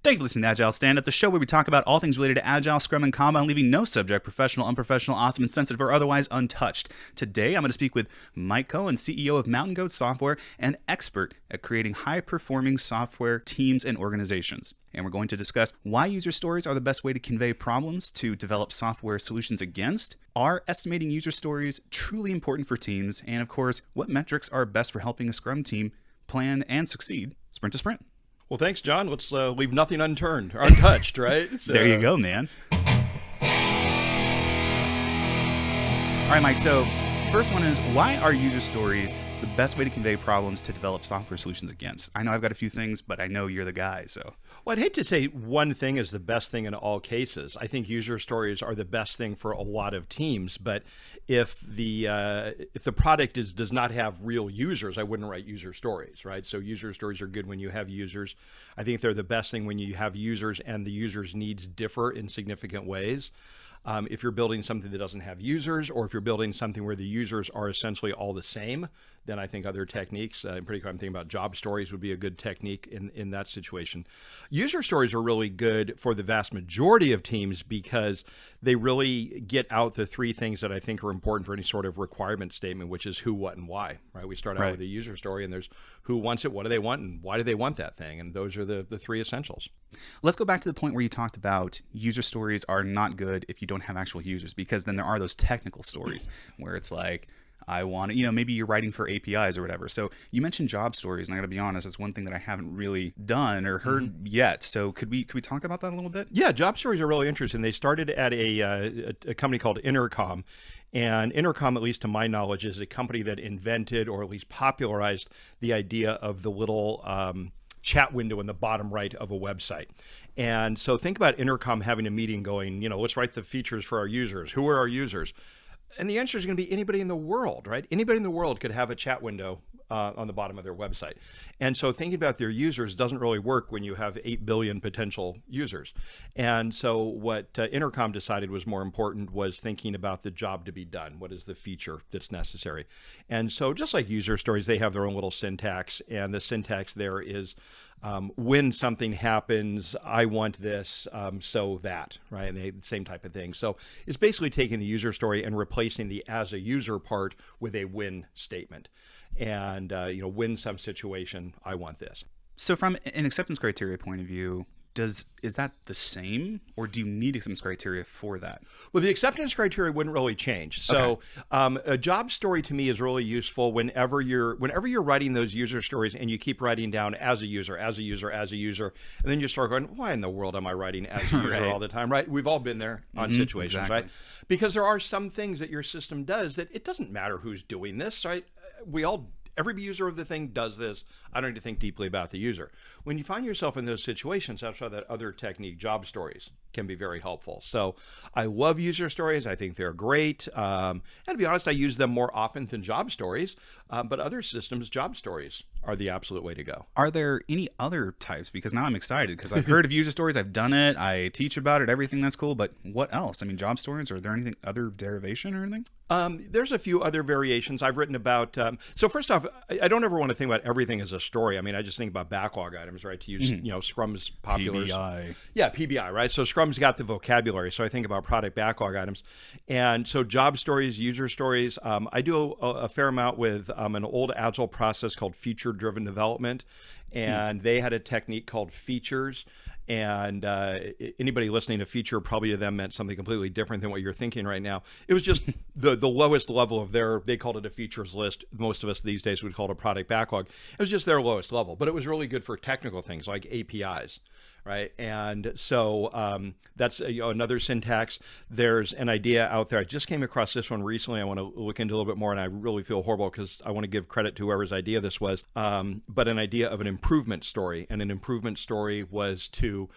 Thank you for listening to Agile Standup, the show where we talk about all things related to Agile, Scrum, and Kanban, leaving no subject professional, unprofessional, awesome, insensitive, or otherwise untouched. Today, I'm going to speak with Mike Cohn, CEO of Mountain Goat Software and expert at creating high-performing software teams and organizations. And we're going to discuss why user stories are the best way to convey problems to develop software solutions against, are estimating user stories truly important for teams, and of course, what metrics are best for helping a Scrum team plan and succeed sprint to sprint. Well, thanks, John. Let's leave nothing untouched, right? So, there you go, man. All right, Mike. So first one is, why are user stories the best way to convey problems to develop software solutions against? I know I've got a few things, but I know you're the guy, so. Well, I'd hate to say one thing is the best thing in all cases. I think user stories are the best thing for a lot of teams, but if the product does not have real users, I wouldn't write user stories, right? So user stories are good when you have users. I think they're the best thing when you have users and the users' needs differ in significant ways. If you're building something that doesn't have users, or if you're building something where the users are essentially all the same, then I think other techniques, in particular I'm thinking about job stories, would be a good technique in that situation. User stories are really good for the vast majority of teams because they really get out the three things that I think are important for any sort of requirement statement, which is who, what, and why, right? We start out with a user story, and there's who wants it, what do they want, and why do they want that thing? And those are the three essentials. Let's go back to the point where you talked about user stories are not good if you don't have actual users, because then there are those technical stories where it's like, I want to, maybe you're writing for APIs or whatever. So you mentioned job stories, and I got to be honest, it's one thing that I haven't really done or heard yet. So could we talk about that a little bit? Yeah, job stories are really interesting. They started at a company called Intercom. And Intercom, at least to my knowledge, is a company that invented or at least popularized the idea of the little chat window in the bottom right of a website. And so think about Intercom having a meeting going, let's write the features for our users. Who are our users? And the answer is going to be anybody in the world, right? Anybody in the world could have a chat window on the bottom of their website. And so thinking about their users doesn't really work when you have 8 billion potential users. And so what Intercom decided was more important was thinking about the job to be done. What is the feature that's necessary? And so just like user stories, they have their own little syntax. And the syntax there is when something happens, I want this, so that, right? And the same type of thing. So it's basically taking the user story and replacing the as a user part with a when statement. And, win some situation, I want this. So from an acceptance criteria point of view, is that the same, or do you need acceptance criteria for that? Well, the acceptance criteria wouldn't really change. So a job story to me is really useful whenever you're writing those user stories and you keep writing down as a user, and then you start going, why in the world am I writing as a user all the time, right? We've all been there on situations, right? Because there are some things that your system does that it doesn't matter who's doing this, right? Every user of the thing does this. I don't need to think deeply about the user. When you find yourself in those situations, that's why that other technique, job stories, can be very helpful. So I love user stories. I think they're great. And to be honest, I use them more often than job stories. But other systems, job stories are the absolute way to go. Are there any other types? Because now I'm excited because I've heard of user stories. I've done it. I teach about it. Everything that's cool. But what else? I mean, job stories, are there anything other derivation or anything? There's a few other variations I've written about. So first off, I don't ever want to think about everything as a story. I mean, I just think about backlog items, right? To use, Scrum's popular. PBI. Yeah, PBI, right? So Scrum's got the vocabulary. So I think about product backlog items. And so job stories, user stories. I do a fair amount with an old Agile process called feature-driven development. And they had a technique called features. And anybody listening to feature, probably to them meant something completely different than what you're thinking right now. It was just the lowest level of they called it a features list. Most of us these days would call it a product backlog. It was just their lowest level, but it was really good for technical things like APIs, right? And so that's another syntax. There's an idea out there. I just came across this one recently. I want to look into a little bit more, and I really feel horrible because I want to give credit to whoever's idea this was, but an idea of an improvement story. And an improvement story was to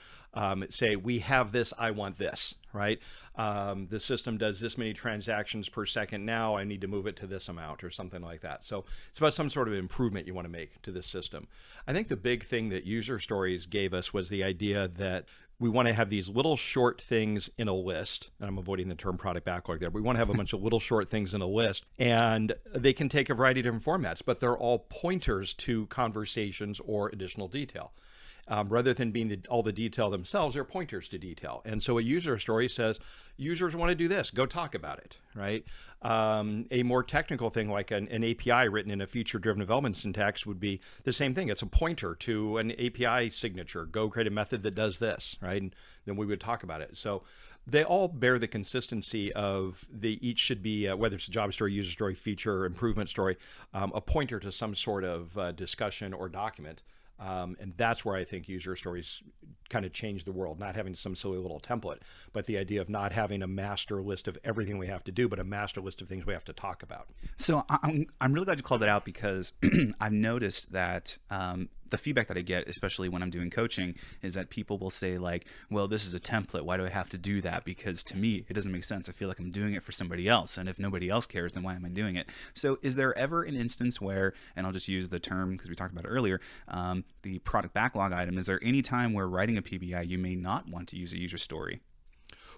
say, we have this, I want this, right? The system does this many transactions per second now, I need to move it to this amount or something like that. So it's about some sort of improvement you want to make to the system. I think the big thing that user stories gave us was the idea that we want to have these little short things in a list, and I'm avoiding the term product backlog there, but we want to have a bunch of little short things in a list, and they can take a variety of different formats, but they're all pointers to conversations or additional detail. Rather than being all the detail themselves, they're pointers to detail. And so a user story says, users want to do this, go talk about it, right? A more technical thing like an API written in a feature-driven development syntax would be the same thing. It's a pointer to an API signature. Go create a method that does this, right? And then we would talk about it. So they all bear the consistency of they each should be, whether it's a job story, user story, feature, improvement story, a pointer to some sort of discussion or document. And that's where I think user stories kind of change the world, not having some silly little template, but the idea of not having a master list of everything we have to do, but a master list of things we have to talk about. So I'm really glad you called that out, because I've noticed that the feedback that I get, especially when I'm doing coaching, is that people will say like, well, this is a template. Why do I have to do that? Because to me, it doesn't make sense. I feel like I'm doing it for somebody else. And if nobody else cares, then why am I doing it? So is there ever an instance where, and I'll just use the term because we talked about it earlier, the product backlog item, is there any time where writing a PBI, you may not want to use a user story?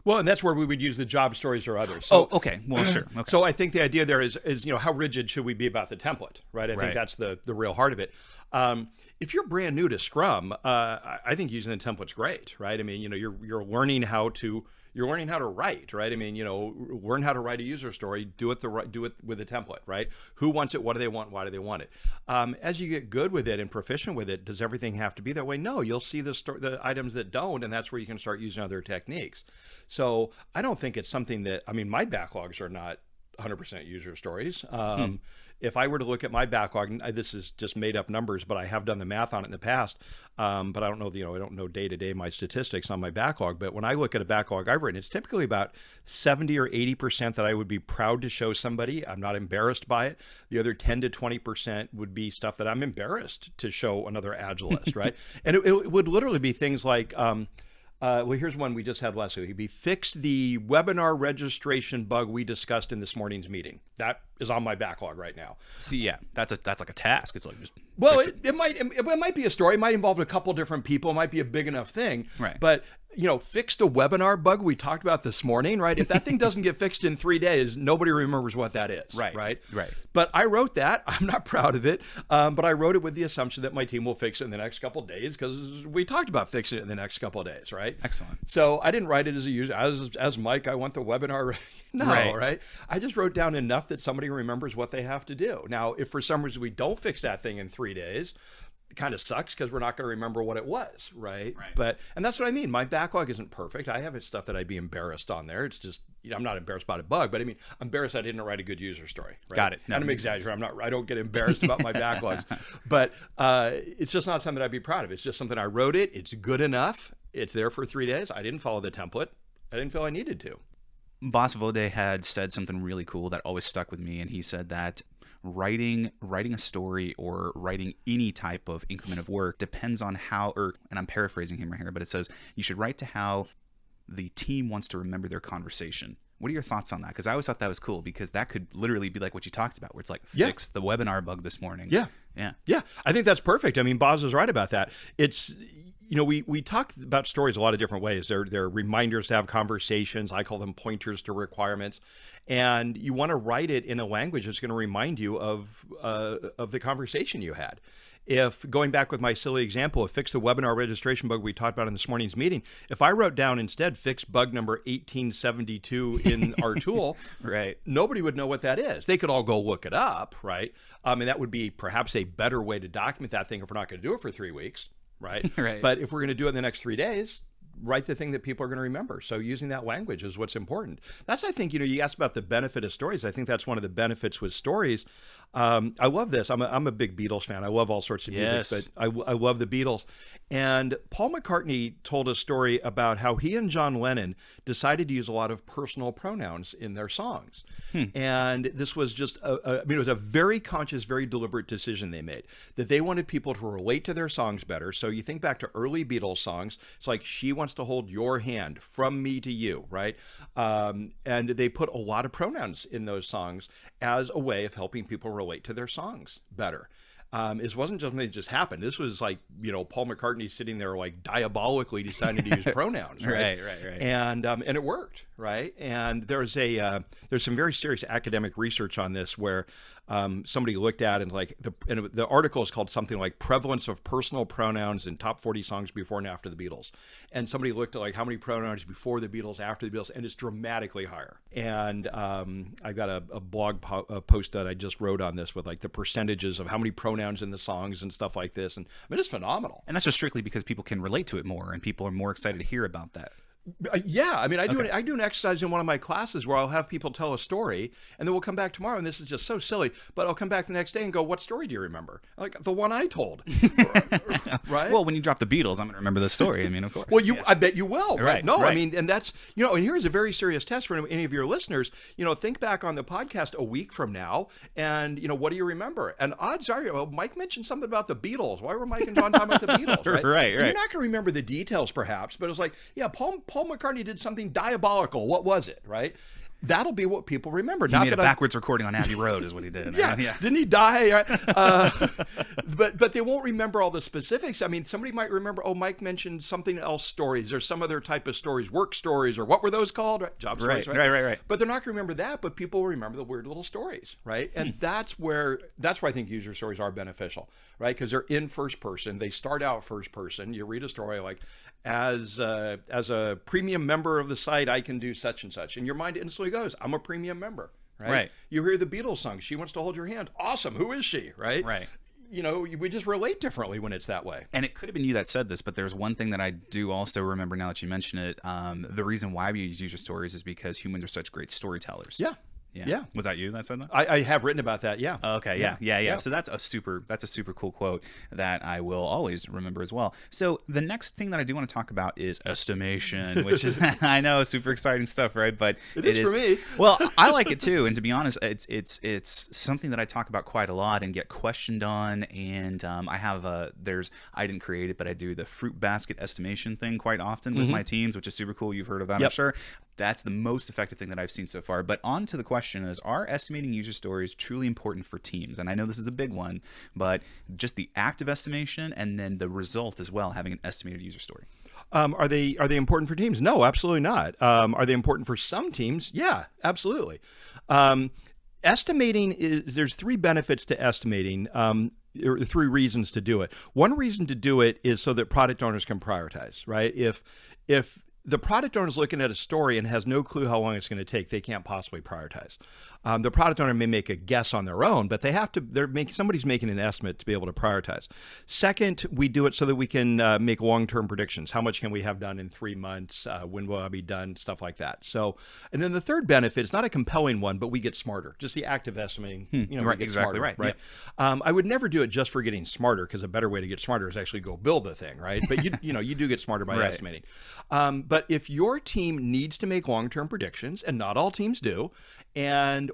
Well, and that's where we would use the job stories or others. So, okay. Well, sure. Okay. So I think the idea there is how rigid should we be about the template, right? I think that's the real heart of it. If you're brand new to Scrum, I think using the template's great, right? I mean, you're learning how to write, right? I mean, learn how to write a user story, do it with a template, right? Who wants it? What do they want? Why do they want it? As you get good with it and proficient with it, does everything have to be that way? No, you'll see the items that don't, and that's where you can start using other techniques. So I don't think it's something that, I mean, my backlogs are not 100% user stories. If I were to look at my backlog, and this is just made up numbers, but I have done the math on it in the past. But I don't know, I don't know day to day my statistics on my backlog. But when I look at a backlog I've written, it's typically about 70 or 80% that I would be proud to show somebody. I'm not embarrassed by it. The other 10 to 20% would be stuff that I'm embarrassed to show another Agilist, right? And it would literally be things like, well, here's one we just had last week. It'd be fix the webinar registration bug we discussed in this morning's meeting. That is on my backlog right now. See, yeah, that's like a task. It's like just it might be a story. It might involve a couple different people. It might be a big enough thing. Right. But fix the webinar bug we talked about this morning, right? If that thing doesn't get fixed in 3 days, nobody remembers what that is. Right. Right. Right. But I wrote that. I'm not proud of it. But I wrote it with the assumption that my team will fix it in the next couple of days because we talked about fixing it in the next couple of days. Right. Excellent. So I didn't write it as a user, as Mike, I want the webinar. No, right. I just wrote down enough that somebody remembers what they have to do. Now, if for some reason we don't fix that thing in 3 days, it kind of sucks because we're not going to remember what it was, right? And that's what I mean. My backlog isn't perfect. I have stuff that I'd be embarrassed on there. It's just, I'm not embarrassed about a bug, but I mean, I'm embarrassed I didn't write a good user story. Right? Got it. No, I'm exaggerating. I don't get embarrassed about my backlogs, but it's just not something I'd be proud of. It's just something I wrote it. It's good enough. It's there for 3 days. I didn't follow the template. I didn't feel I needed to. Boss Vode had said something really cool that always stuck with me, and he said that writing a story or writing any type of increment of work depends on how, and I'm paraphrasing him right here, but it says you should write to how the team wants to remember their conversation. What are your thoughts on that? Because I always thought that was cool, because that could literally be like what you talked about, where it's like, fix the webinar bug this morning. Yeah. I think that's perfect. I mean, Boz was right about that. It's, we talk about stories a lot of different ways. They're reminders to have conversations. I call them pointers to requirements. And you want to write it in a language that's going to remind you of the conversation you had. If, going back with my silly example of fix the webinar registration bug we talked about in this morning's meeting, if I wrote down instead fix bug number 1872 in our tool, right, nobody would know what that is. They could all go look it up, right? And that would be perhaps a better way to document that thing if we're not going to do it for 3 weeks, right? But if we're going to do it in the next 3 days, write the thing that people are going to remember. So using that language is what's important. That's, I think, you asked about the benefit of stories. I think that's one of the benefits with stories. I love this. I'm a big Beatles fan. I love all sorts of music, but I love the Beatles. And Paul McCartney told a story about how he and John Lennon decided to use a lot of personal pronouns in their songs. And this was just, it was a very conscious, very deliberate decision they made, that they wanted people to relate to their songs better. So you think back to early Beatles songs, it's like, she wants to hold your hand, from me to you, right? And they put a lot of pronouns in those songs as a way of helping people relate to their songs better. It wasn't just something that just happened. This was like, Paul McCartney sitting there like diabolically deciding to use pronouns, right? Right. And it worked, right? And there's some very serious academic research on this where somebody looked at and the article is called something like prevalence of personal pronouns in top 40 songs before and after the Beatles. And somebody looked at like how many pronouns before the Beatles, after the Beatles, and it's dramatically higher. And I got a blog post that I just wrote on this with like the percentages of how many pronouns in the songs and stuff like this. And I mean, it's phenomenal. And that's just strictly because people can relate to it more and people are more excited to hear about that. Yeah, I mean, I do an exercise in one of my classes where I'll have people tell a story, and then we'll come back tomorrow, and this is just so silly, but I'll come back the next day and go, "What story do you remember?" Like the one I told, right? Well, when you drop the Beatles, I'm going to remember the story. I mean, of course. Well, I bet you will. Right? No, right. I mean, and that's and here's a very serious test for any of your listeners. Think back on the podcast a week from now, and what do you remember? And odds are, well, Mike mentioned something about the Beatles. Why were Mike and John talking about the Beatles? Right. You're not going to remember the details, perhaps, but it was like, yeah, Paul McCartney did something diabolical. What was it, right? That'll be what people remember. He made a backwards recording on Abbey Road is what he did. Yeah. Didn't he die? But they won't remember all the specifics. I mean, somebody might remember, Mike mentioned something else stories or some other type of stories, work stories, or what were those called? Right? Job stories, right. But they're not going to remember that, but people will remember the weird little stories, right? And that's where I think user stories are beneficial, right? Because they're in first person. They start out first person. You read a story like, as a premium member of the site, I can do such and such. And your mind instantly goes, I'm a premium member, right? You hear the Beatles song, She Wants to Hold Your Hand. Awesome. Who is she, right? Right. We just relate differently when it's that way. And it could have been you that said this, but there's one thing that I do also remember now that you mention it. The reason why we use user stories is because humans are such great storytellers. Yeah. Was that you that said that? I have written about that. Yeah. Okay. Yeah. So that's a super cool quote that I will always remember as well. So the next thing that I do want to talk about is estimation, which is, I know, super exciting stuff, right? But it is for me. Well, I like it too. And to be honest, it's something that I talk about quite a lot and get questioned on. And I have I didn't create it, but I do the fruit basket estimation thing quite often with my teams, which is super cool. You've heard of that, I'm sure. That's the most effective thing that I've seen so far. But on to the question is, are estimating user stories truly important for teams? And I know this is a big one, but just the act of estimation and then the result as well, having an estimated user story. Are they important for teams? No, absolutely not. Are they important for some teams? Yeah, absolutely. Estimating there's three benefits to estimating. There are three reasons to do it. One reason to do it is so that product owners can prioritize, right? If the product owner is looking at a story and has no clue how long it's going to take, they can't possibly prioritize. The product owner may make a guess on their own, but they have to. Somebody's making an estimate to be able to prioritize. Second, we do it so that we can make long-term predictions. How much can we have done in 3 months? When will I be done? Stuff like that. So, and then the third benefit, it's not a compelling one, but we get smarter. Just the act of estimating. We get exactly smarter, right. Yeah. I would never do it just for getting smarter, because a better way to get smarter is actually go build the thing, right? But you do get smarter by estimating. But if your team needs to make long-term predictions, and not all teams do,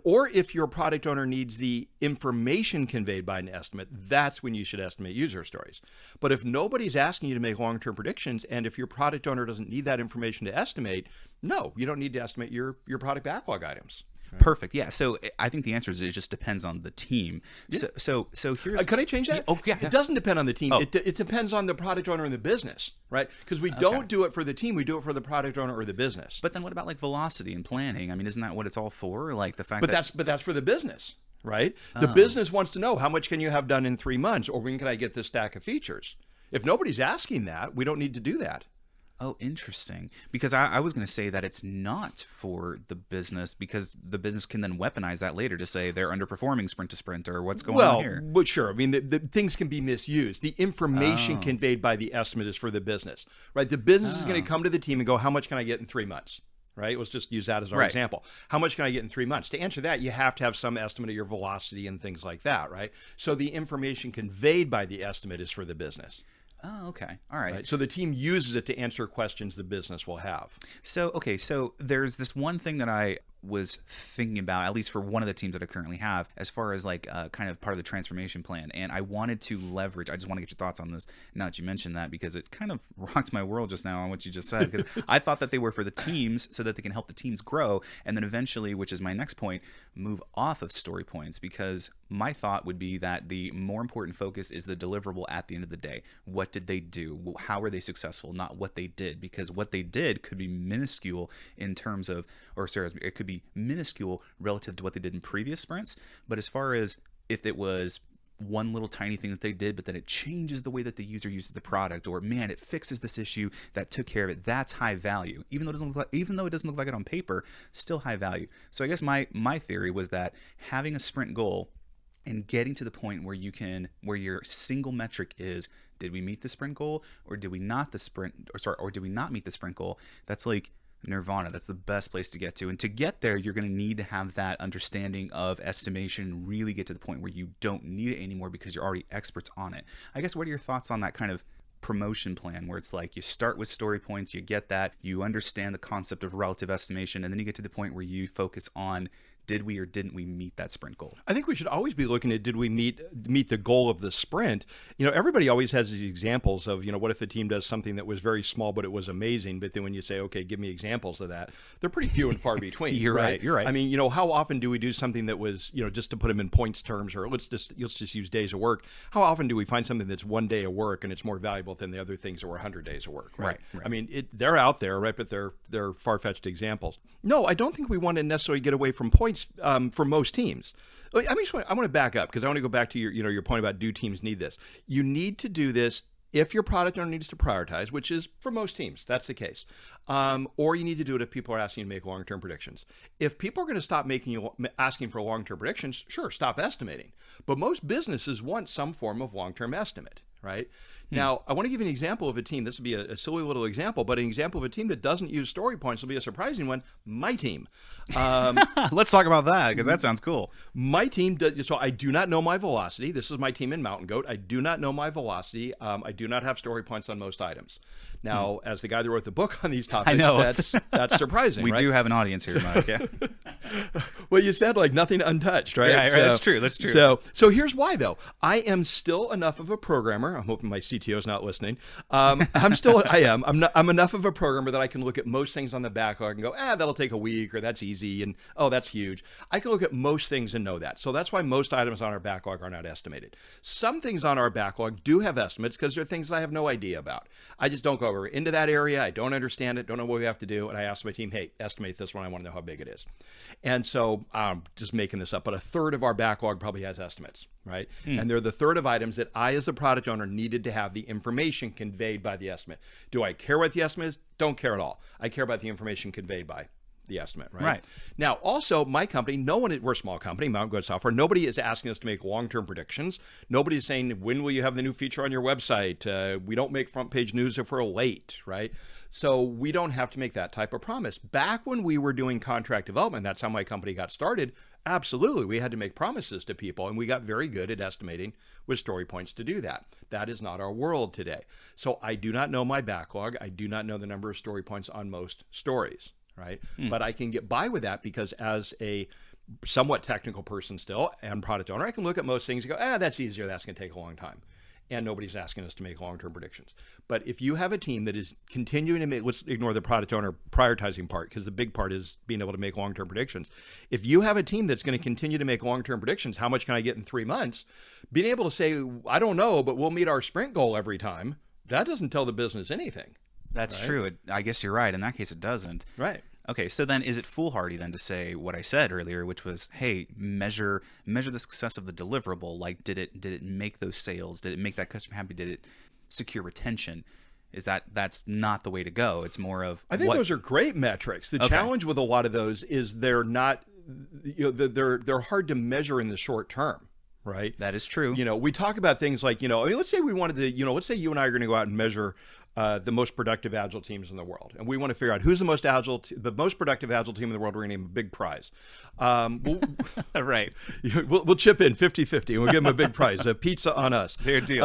or if your product owner needs the information conveyed by an estimate, that's when you should estimate user stories. But if nobody's asking you to make long-term predictions, and if your product owner doesn't need that information to estimate, no, you don't need to estimate your product backlog items. Right. Perfect. Yeah. So I think the answer is it just depends on the team. Yeah. So here's. Can I change that? Yeah. It doesn't depend on the team. It depends on the product owner and the business, right? Because we don't do it for the team. We do it for the product owner or the business. But then what about like velocity and planning? I mean, isn't that what it's all for? Like the fact but that's for the business, right? The business wants to know, how much can you have done in 3 months, or when can I get this stack of features? If nobody's asking that, we don't need to do that. Oh, interesting. Because I was going to say that it's not for the business, because the business can then weaponize that later to say they're underperforming sprint to sprint or what's going on here. Well, sure. I mean, the things can be misused. The information conveyed by the estimate is for the business, right? The business is going to come to the team and go, how much can I get in 3 months? Right? Let's just use that as our example. How much can I get in 3 months? To answer that, you have to have some estimate of your velocity and things like that, right? So the information conveyed by the estimate is for the business. Oh, okay. All right. So the team uses it to answer questions the business will have. So there's this one thing that I was thinking about, at least for one of the teams that I currently have, as far as like kind of part of the transformation plan. And I wanted to leverage, I just want to get your thoughts on this now that you mentioned that, because it kind of rocked my world just now on what you just said, because I thought that they were for the teams so that they can help the teams grow. And then eventually, which is my next point, move off of story points, because my thought would be that the more important focus is the deliverable at the end of the day. What did they do? How were they successful? Not what they did, because what they did could be minuscule in terms of, it could be minuscule relative to what they did in previous sprints. But as far as if it was one little tiny thing that they did, but then it changes the way that the user uses the product, or man, it fixes this issue that took care of it. That's high value, even though it doesn't look like it on paper. Still high value. So I guess my theory was that having a sprint goal and getting to the point where your single metric is, did we meet the sprint goal, or did we not did we not meet the sprint goal? That's like nirvana. That's the best place to get to. And to get there, you're going to need to have that understanding of estimation and really get to the point where you don't need it anymore because you're already experts on it. I guess, what are your thoughts on that kind of promotion plan where it's like you start with story points, you get that, you understand the concept of relative estimation, and then you get to the point where you focus on, did we or didn't we meet that sprint goal? I think we should always be looking at, did we meet the goal of the sprint? Everybody always has these examples of, what if the team does something that was very small, but it was amazing. But then when you say, okay, give me examples of that, they're pretty few and far between. You're right. I mean, how often do we do something that was, just to put them in points terms, or let's just use days of work. How often do we find something that's one day of work and it's more valuable than the other things that were 100 days of work? Right. I mean, they're out there, right? But they're far-fetched examples. No, I don't think we want to necessarily get away from points for most teams. I want to back up because I want to go back to your point about, do teams need this? You need to do this if your product owner needs to prioritize, which is for most teams, that's the case. Or you need to do it if people are asking you to make long-term predictions. If people are going to stop asking for long-term predictions, sure, stop estimating. But most businesses want some form of long-term estimate, right? Now, I want to give you an example of a team. This will be a silly little example, but an example of a team that doesn't use story points will be a surprising one. My team. Let's talk about that, because that sounds cool. My team does. So I do not know my velocity. This is my team in Mountain Goat. I do not know my velocity. I do not have story points on most items. Now, as the guy that wrote the book on these topics, I know, that's surprising. We right? do have an audience here, Mike. Yeah. Well, you said like nothing untouched, right? Yeah, right. That's true. So here's why, though. I am still enough of a programmer. I'm hoping my CTO is not listening. I'm enough of a programmer that I can look at most things on the backlog and go, that'll take a week, or that's easy, and that's huge. I can look at most things and know that. So that's why most items on our backlog are not estimated. Some things on our backlog do have estimates because they're things that I have no idea about. I just don't go into that area. I don't understand it. Don't know what we have to do. And I ask my team, hey, estimate this one. I want to know how big it is. And so I'm just making this up, but a third of our backlog probably has estimates, right? And they're the third of items that I, as a product owner, needed to have the information conveyed by the estimate. Do I care what the estimate is? Don't care at all. I care about the information conveyed by the estimate, right? Now, also, my company, we're a small company, Mountain Goat Software. Nobody is asking us to make long-term predictions. Nobody is saying, when will you have the new feature on your website? We don't make front page news if we're late, right? So we don't have to make that type of promise. Back when we were doing contract development, that's how my company got started. Absolutely, we had to make promises to people, and we got very good at estimating with story points to do that. That is not our world today. So I do not know my backlog. I do not know the number of story points on most stories. Right. But I can get by with that because as a somewhat technical person still and product owner, I can look at most things and go, that's easier. That's going to take a long time. And nobody's asking us to make long-term predictions. But if you have a team that is continuing to make, let's ignore the product owner prioritizing part, because the big part is being able to make long-term predictions. If you have a team that's going to continue to make long-term predictions, how much can I get in 3 months? Being able to say, I don't know, but we'll meet our sprint goal every time, that doesn't tell the business anything. That's true. I guess you're right. In that case, it doesn't. Right. Okay, so then is it foolhardy then to say what I said earlier, which was, hey, measure the success of the deliverable. Like, did it make those sales? Did it make that customer happy? Did it secure retention? That's not the way to go. It's more of those are great metrics. The challenge with a lot of those is they're not, they're hard to measure in the short term. Right. That is true. We talk about things like, let's say we wanted to, let's say you and I are going to go out and measure the most productive Agile teams in the world. And we want to figure out who's the most productive Agile team in the world. We're going to name a big prize. Right. We'll chip in 50-50 and we'll give them a big prize, a pizza on us. Fair deal.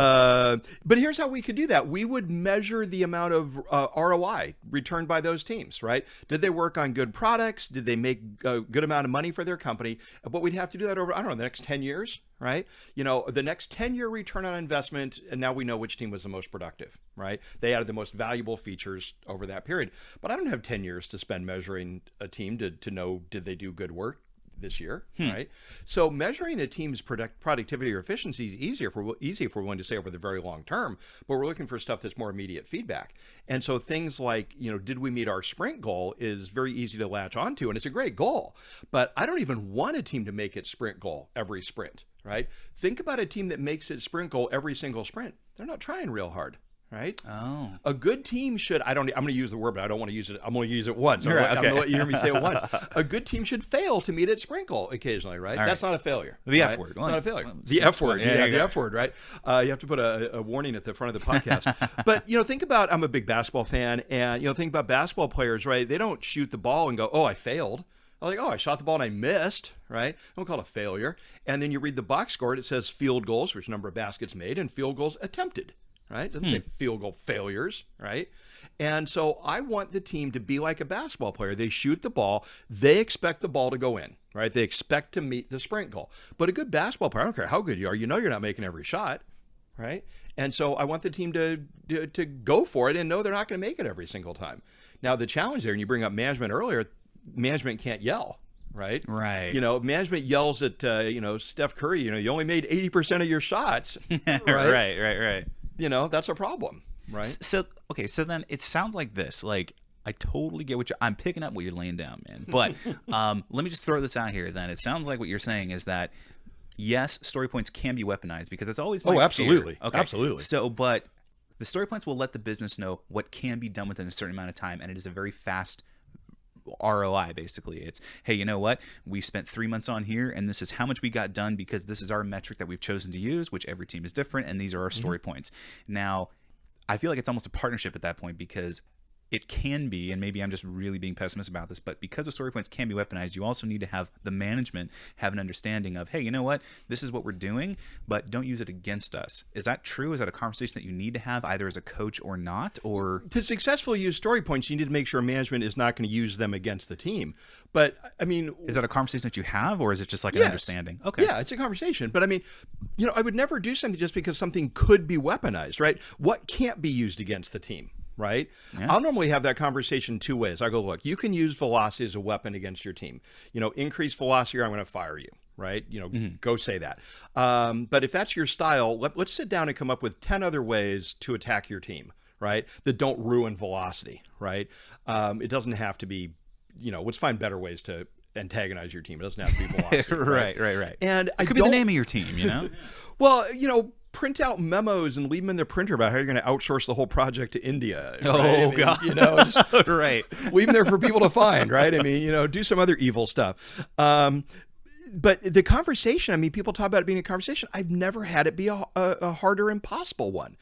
But here's how we could do that. We would measure the amount of ROI returned by those teams, right? Did they work on good products? Did they make a good amount of money for their company? But we'd have to do that over, the next 10 years, right? The next 10-year return on investment, and now we know which team was the most productive, right? They added the most valuable features over that period. But I don't have 10 years to spend measuring a team to know, did they do good work? this year, right? So measuring a team's productivity or efficiency is easy if we're willing to say over the very long term, but we're looking for stuff that's more immediate feedback. And so things like, did we meet our sprint goal is very easy to latch onto, and it's a great goal, but I don't even want a team to make its sprint goal every sprint, right? Think about a team that makes its sprint goal every single sprint. They're not trying real hard. Right? Oh. A good team should, I'm going to use the word, but I don't want to use it. I'm going to use it once. I'm Right, going to let you hear me say it once. A good team should fail to meet its sprint goal occasionally, right? All That's right. not a failure. The right? F word. It's not a failure. Well, the F word. Yeah, The F word, right? You have to put a warning at the front of the podcast. But, think about, I'm a big basketball fan, and, think about basketball players, right? They don't shoot the ball and go, oh, I failed. I'm like, oh, I shot the ball and I missed, right? I don't call it a failure. And then you read the box score, and it says field goals, which number of baskets made, and field goals attempted. Right? It doesn't say field goal failures, right? And so I want the team to be like a basketball player. They shoot the ball. They expect the ball to go in, right? They expect to meet the sprint goal. But a good basketball player, I don't care how good you are, you're not making every shot, right? And so I want the team to go for it and know they're not going to make it every single time. Now, the challenge there, and you bring up management earlier, management can't yell. Right. Management yells at, Steph Curry, you only made 80% of your shots. Right. That's a problem, right? So then it sounds like this. Like, I totally get I'm picking up what you're laying down, man. But let me just throw this out here then. It sounds like what you're saying is that, yes, story points can be weaponized because it's always my absolutely. Fear. Okay. Absolutely. So, but the story points will let the business know what can be done within a certain amount of time, and it is a very fast ROI. Basically, it's, hey, you know what, we spent 3 months on here and this is how much we got done because this is our metric that we've chosen to use, which every team is different, and these are our story points. Now I feel like it's almost a partnership at that point because it can be, and maybe I'm just really being pessimistic about this, but because the story points can be weaponized, you also need to have the management have an understanding of, hey, you know what, this is what we're doing, but don't use it against us. Is that true? Is that a conversation that you need to have either as a coach or not? Or to successfully use story points, you need to make sure management is not going to use them against the team. But I mean, is that a conversation that you have, or is it just like an understanding? Okay. Yeah, it's a conversation. But I mean, I would never do something just because something could be weaponized, right? What can't be used against the team? Right? Yeah. I'll normally have that conversation two ways. I go, look, you can use velocity as a weapon against your team. Increase velocity or I'm going to fire you. Right? Go say that. But if that's your style, let's sit down and come up with 10 other ways to attack your team, right? That don't ruin velocity, right? It doesn't have to be, let's find better ways to antagonize your team. It doesn't have to be velocity. Right. And it could be the name of your team, Well, print out memos and leave them in the printer about how you're going to outsource the whole project to India. Right? Oh, God. Just right. Leave them there for people to find, right? I mean, do some other evil stuff. But the conversation, I mean, people talk about it being a conversation. I've never had it be a hard or impossible one.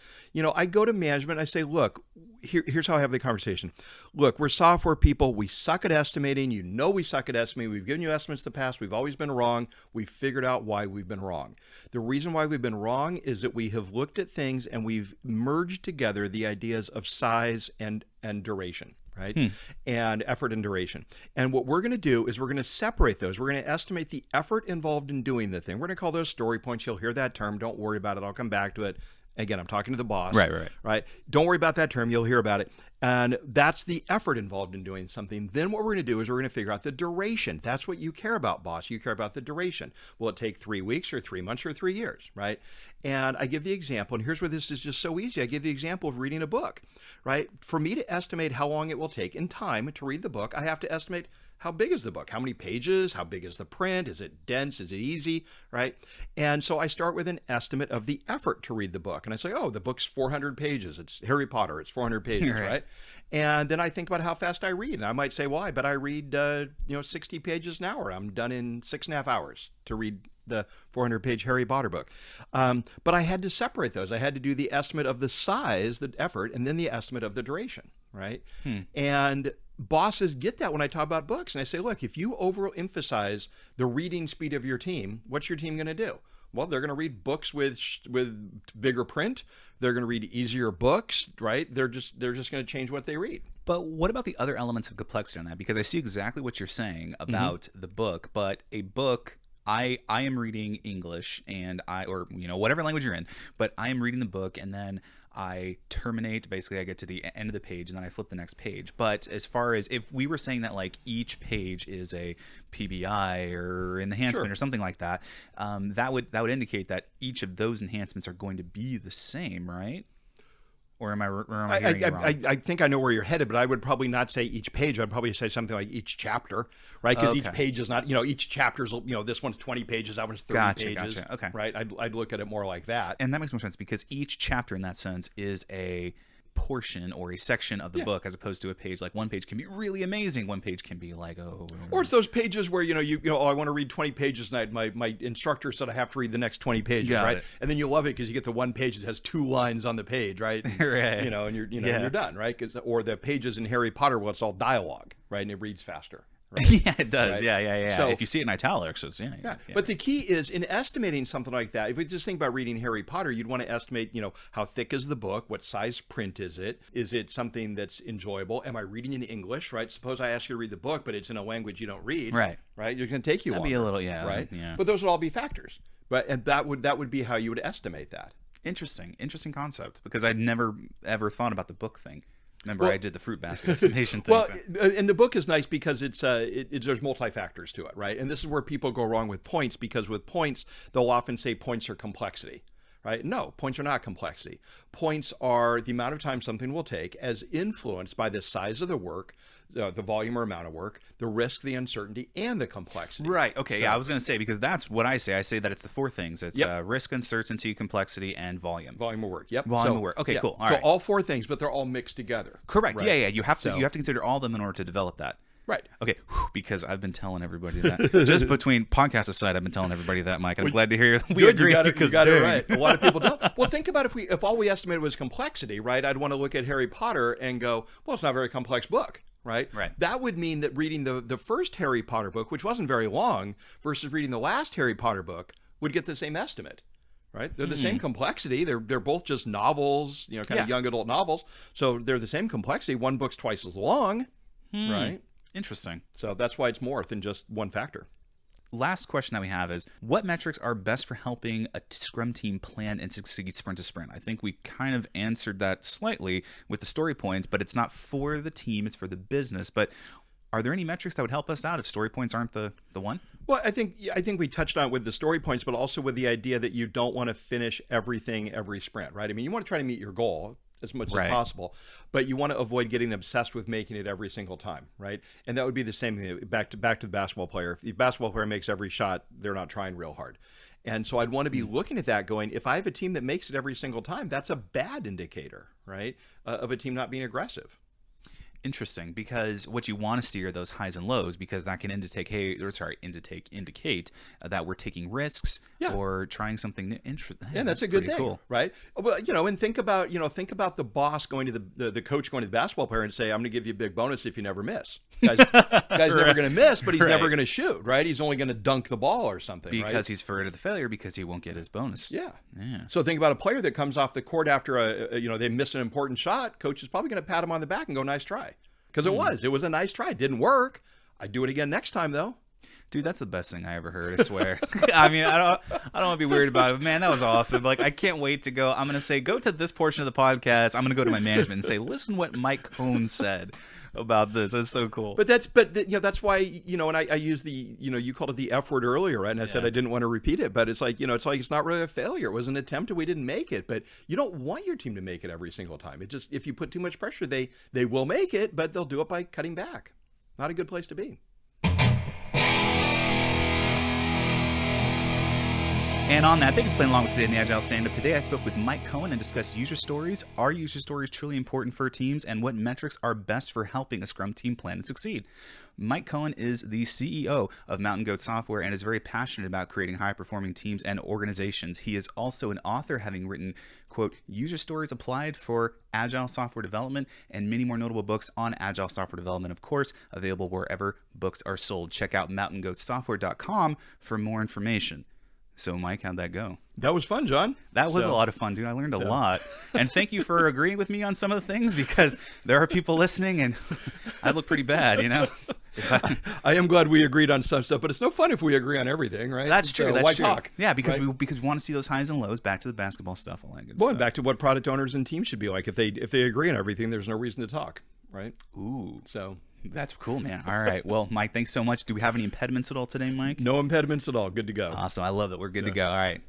I go to management, I say, look, here's how I have the conversation. Look, we're software people. We suck at estimating. We suck at estimating. We've given you estimates in the past. We've always been wrong. We've figured out why we've been wrong. The reason why we've been wrong is that we have looked at things and we've merged together the ideas of size and duration. Right? And effort and duration. And what we're going to do is we're going to separate those. We're going to estimate the effort involved in doing the thing. We're going to call those story points. You'll hear that term. Don't worry about it. I'll come back to it. Again, I'm talking to the boss. Right. Don't worry about that term. You'll hear about it. And that's the effort involved in doing something. Then what we're going to do is we're going to figure out the duration. That's what you care about, boss. You care about the duration. Will it take 3 weeks or 3 months or 3 years, right? And I give the example, and here's where this is just so easy. I give the example of reading a book, right? For me to estimate how long it will take in time to read the book, I have to estimate how big is the book? How many pages? How big is the print? Is it dense? Is it easy? Right? And so I start with an estimate of the effort to read the book. And I say, oh, the book's 400 pages. It's Harry Potter. It's 400 pages, right? And then I think about how fast I read. And I might say, well, I bet I read, 60 pages an hour. I'm done in 6.5 hours to read the 400-page Harry Potter book. But I had to separate those. I had to do the estimate of the size, the effort, and then the estimate of the duration, right? And bosses get that when I talk about books. And I say, look, if you overemphasize the reading speed of your team, what's your team going to do? Well, they're going to read books with bigger print. They're going to read easier books, right? They're just going to change what they read. But what about the other elements of complexity on that? Because I see exactly what you're saying about the book, but a book, I am reading English and whatever language you're in, but I am reading the book, and then I terminate, basically I get to the end of the page and then I flip the next page. But as far as if we were saying that like each page is a PBI or enhancement Sure. or something like that, that would indicate that each of those enhancements are going to be the same, right? Or am I hearing you wrong? I think I know where you're headed, but I would probably not say each page. I'd probably say something like each chapter, right? Because each page is not, each chapter's, this one's 20 pages, that one's 30 pages. Gotcha. Okay. Right? I'd look at it more like that. And that makes more sense because each chapter in that sense is a portion or a section of the book, as opposed to a page. Like one page can be really amazing, one page can be like, or it's those pages where I want to read 20 pages tonight. My instructor said I have to read the next 20 pages, right? And then you love it because you get the one page that has 2 lines on the page, right? Right. And you're done, right? Or the pages in Harry Potter, well, it's all dialogue, right? And it reads faster. Right? Yeah, it does. Right? Yeah. So, if you see it in italics, it's yeah. But the key is in estimating something like that. If we just think about reading Harry Potter, you'd want to estimate, how thick is the book? What size print is it? Is it something that's enjoyable? Am I reading in English, right? Suppose I ask you to read the book, but it's in a language you don't read. Right. Right? You're going to take you That'd longer. be a little, right? Yeah. But those would all be factors. Right? And that would be how you would estimate that. Interesting concept, because I'd never ever thought about the book thing. Remember, I did the fruit basket estimation thing. Well, and the book is nice because there's multi-factors to it, right? And this is where people go wrong with points, because with points, they'll often say points are complexity, right? No, points are not complexity. Points are the amount of time something will take as influenced by the size of the work, the volume or amount of work, the risk, the uncertainty, and the complexity. Right. Okay. I was going to say, because that's what I say. I say that it's the 4 things. It's risk, uncertainty, complexity, and volume. Volume of work. Yep. Volume of work. Okay, cool. All right. all 4 things, but they're all mixed together. Correct. Right? Yeah. You have to consider all of them in order to develop that. Right. Okay. Because I've been telling everybody that. Just between podcasts aside, I've been telling everybody that, Mike. And I'm glad to hear we agree. You got it right. A lot of people don't. Well, think about if all we estimated was complexity, right? I'd want to look at Harry Potter and go, well, it's not a very complex book. Right? That would mean that reading the first Harry Potter book, which wasn't very long, versus reading the last Harry Potter book, would get the same estimate. Right? They're the same complexity. They're both just novels, kind of young adult novels. So they're the same complexity. One book's twice as long. Right? Interesting. So that's why it's more than just one factor. Last question that we have is, what metrics are best for helping a Scrum team plan and succeed sprint to sprint? I think we kind of answered that slightly with the story points, but it's not for the team, it's for the business. But are there any metrics that would help us out if story points aren't the one? Well, I think we touched on it with the story points, but also with the idea that you don't want to finish everything every sprint, right? I mean, you want to try to meet your goal as much as possible, but you want to avoid getting obsessed with making it every single time, right? And that would be the same thing back to the basketball player. If the basketball player makes every shot, they're not trying real hard. And so I'd want to be looking at that going, if I have a team that makes it every single time, that's a bad indicator, right? Of a team not being aggressive. Interesting, because what you want to see are those highs and lows, because that can indicate that we're taking risks or trying something new. Yeah, that's a good thing, cool. Right? Well, and think about the boss going to the coach going to the basketball player and say, "I'm going to give you a big bonus if you never miss." Guy's never going to miss, but he's never going to shoot, right? He's only going to dunk the ball or something, because he's afraid of the failure, because he won't get his bonus. Yeah. So think about a player that comes off the court after they missed an important shot. Coach is probably going to pat him on the back and go, "Nice try." Because it was a nice try. It didn't work. I'd do it again next time, though. Dude, that's the best thing I ever heard, I swear. I mean, I don't want to be weird about it. Man, that was awesome. Like, I can't wait to go. I'm going to say, go to this portion of the podcast. I'm going to go to my management and say, listen what Mike Cohn said about this. That's so cool. But that's why, and I use the, you called it the F word earlier, right? And I said I didn't want to repeat it, but it's like, it's not really a failure. It was an attempt and we didn't make it, but you don't want your team to make it every single time. It just, if you put too much pressure, they will make it, but they'll do it by cutting back. Not a good place to be. And on that, thank you for playing along with us today in the Agile Stand-Up. Today I spoke with Mike Cohn and discussed user stories. Are user stories truly important for teams, and what metrics are best for helping a Scrum team plan and succeed? Mike Cohn is the CEO of Mountain Goat Software and is very passionate about creating high-performing teams and organizations. He is also an author, having written, quote, user stories applied for Agile software development, and many more notable books on Agile software development, of course, available wherever books are sold. Check out mountaingoatsoftware.com for more information. So, Mike, how'd that go? That was fun, John. That was a lot of fun, dude. I learned a lot. And thank you for agreeing with me on some of the things, because there are people listening and I look pretty bad, I am glad we agreed on some stuff, but it's no fun if we agree on everything, right? That's true. So That's why true. talk? Yeah, because right? we want to see those highs and lows. Back to the basketball stuff, all that good Well, stuff. and back to what product owners and teams should be like. If they agree on everything, there's no reason to talk, right? Ooh, So that's cool, man. All right. Well, Mike, thanks so much. Do we have any impediments at all today, Mike? no impediments at all. Good to go. Awesome. I love that. We're good to go. All right.